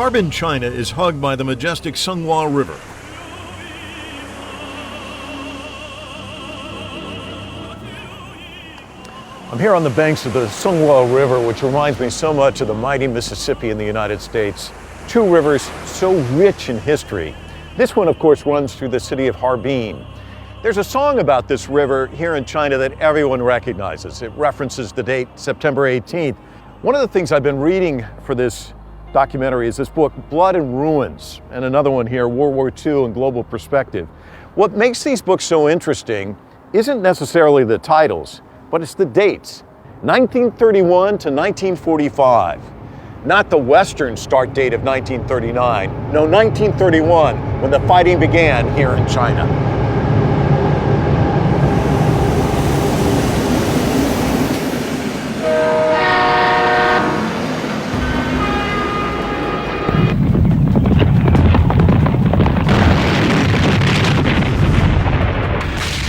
Harbin, China is hugged by the majestic Songhua River. I'm here on the banks of the Songhua River, which reminds me so much of the mighty Mississippi in the United States. Two rivers so rich in history. This one, of course, runs through the city of Harbin. There's a song about this river here in China that everyone recognizes. It references the date September 18th. One of the things I've been reading for this documentary is this book, Blood and Ruins, and another one here, World War II and Global Perspective. What makes these books so interesting isn't necessarily the titles, but it's the dates. 1931 to 1945. Not the Western start date of 1939. No, 1931, when the fighting began here in China.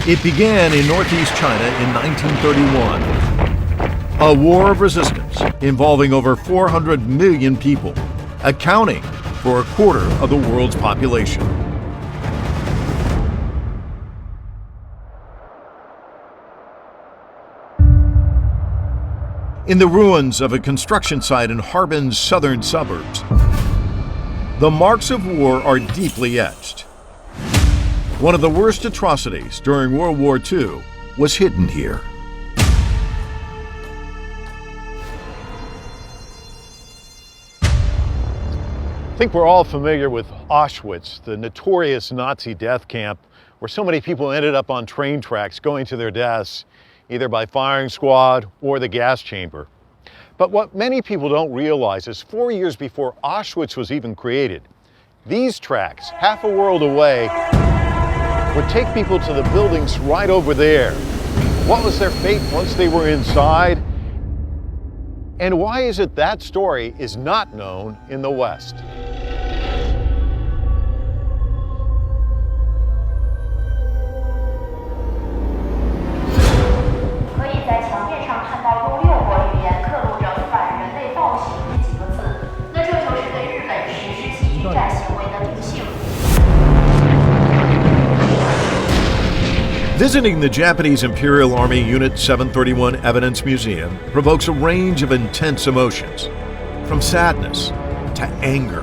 It began in northeast China in 1931. A war of resistance involving over 400 million people, accounting for a quarter of the world's population. In the ruins of a construction site in Harbin's southern suburbs, the marks of war are deeply etched. One of the worst atrocities during World War II was hidden here. I think we're all familiar with Auschwitz, the notorious Nazi death camp where so many people ended up on train tracks going to their deaths, either by firing squad or the gas chamber. But what many people don't realize is 4 years before Auschwitz was even created, these tracks, half a world away, would take people to the buildings right over there. What was their fate once they were inside? And why is it that story is not known in the West? Visiting the Japanese Imperial Army Unit 731 Evidence Museum provokes a range of intense emotions, from sadness to anger.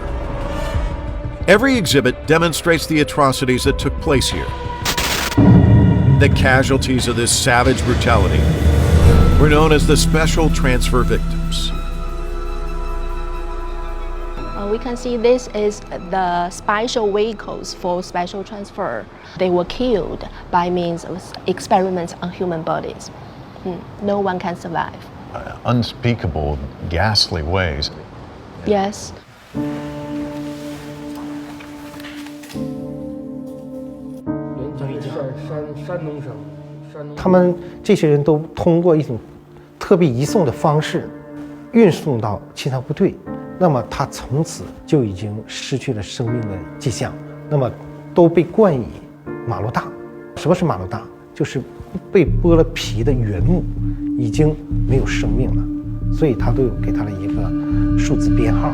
Every exhibit demonstrates the atrocities that took place here. The casualties of this savage brutality were known as the Special Transfer Victims. We can see this is the special vehicles for special transfer. They were killed by means of experiments on human bodies. No one can survive. Unspeakable, ghastly ways. Yes. 他们这些人都通过一种特别移送的方式运送到清仓部队。 那么他从此就已经失去了生命的迹象，那么都被冠以马路大。什么是马路大？就是被剥了皮的原木已经没有生命了，所以他都有给他了一个数字编号。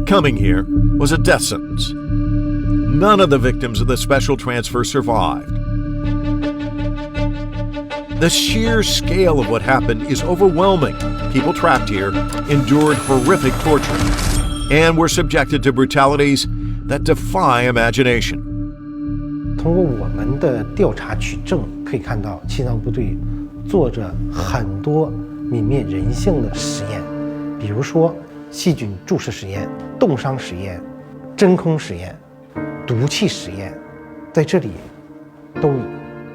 Coming here was a death sentence. None of the victims of the special transfer survived. The sheer scale of what happened is overwhelming. People trapped here endured horrific torture and were subjected to brutalities that defy imagination. 通过我们的调查取证，可以看到西藏部队做着很多泯灭人性的实验，比如说细菌注射实验、冻伤实验、真空实验、毒气实验，在这里都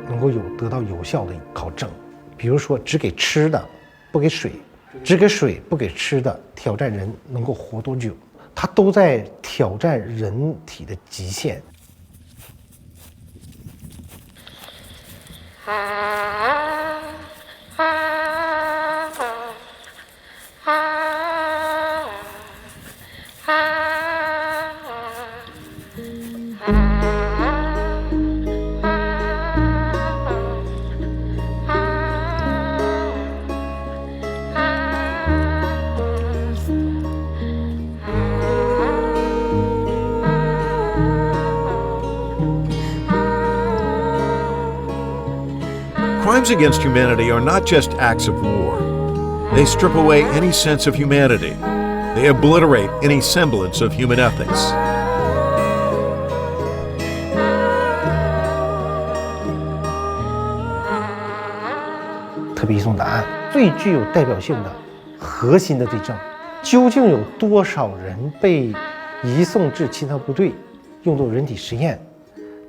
能够得到有效的考证。比如说只给吃的，不给水；只给水不给吃的，挑战人能够活多久？它都在挑战人体的极限。Crimes against humanity are not just acts of war. They strip away any sense of humanity. They obliterate any semblance of human ethics. 特别移送档案最具有代表性的核心的罪证，究竟有多少人被移送至亲藏部队用作人体实验，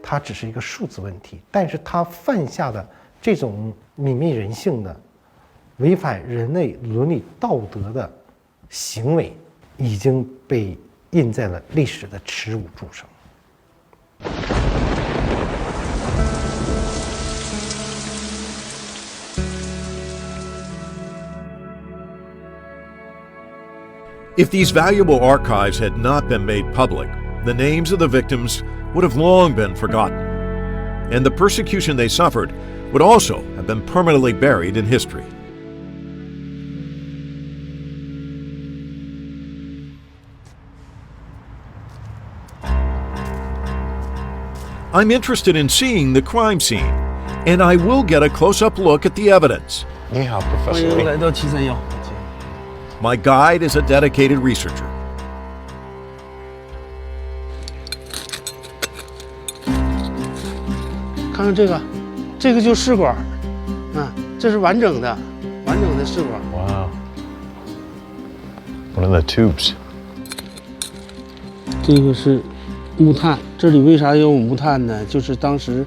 它只是一个数字问题，但是它犯下的这种泯灭人性的、违反人类伦理道德的行为，已经被印在了历史的耻辱柱上。If these valuable archives had not been made public, the names of the victims would have long been forgotten, and the persecution they suffered would also have been permanently buried in history. I'm interested in seeing the crime scene, and I will get a close-up look at the evidence. 你好欢 ，Professor 迎 Lee。来到731。 My guide is a dedicated researcher. 看看这个，这个就是试管，啊，这是完整的试管。 Wow. One of the tubes. 这个是木炭，这里为啥有木炭呢？就是当时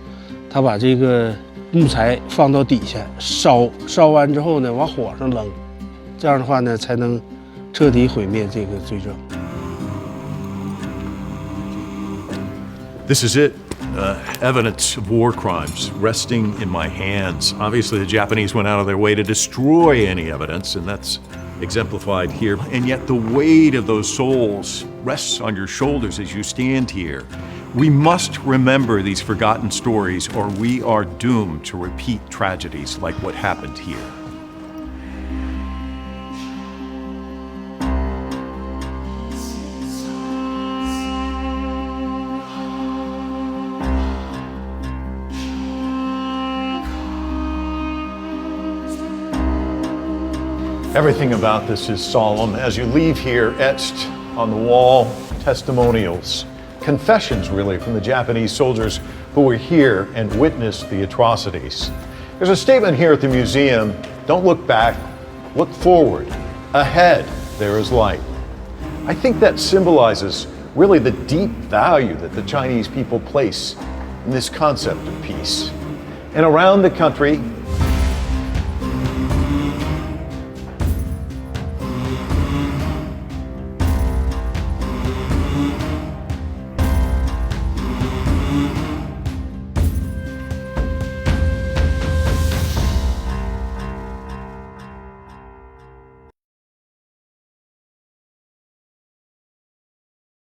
他把这个木材放到底下烧完之后呢，往火上扔，这样的话呢，才能彻底毁灭这个罪证。 This is it. Evidence of war crimes resting in my hands. Obviously, the Japanese went out of their way to destroy any evidence, and that's exemplified here. And yet, the weight of those souls rests on your shoulders as you stand here. We must remember these forgotten stories, or we are doomed to repeat tragedies like what happened here. Everything about this is solemn. As you leave here, etched on the wall, testimonials, confessions really from the Japanese soldiers who were here and witnessed the atrocities. There's a statement here at the museum, don't look back, look forward. Ahead, there is light. I think that symbolizes really the deep value that the Chinese people place in this concept of peace. And around the country,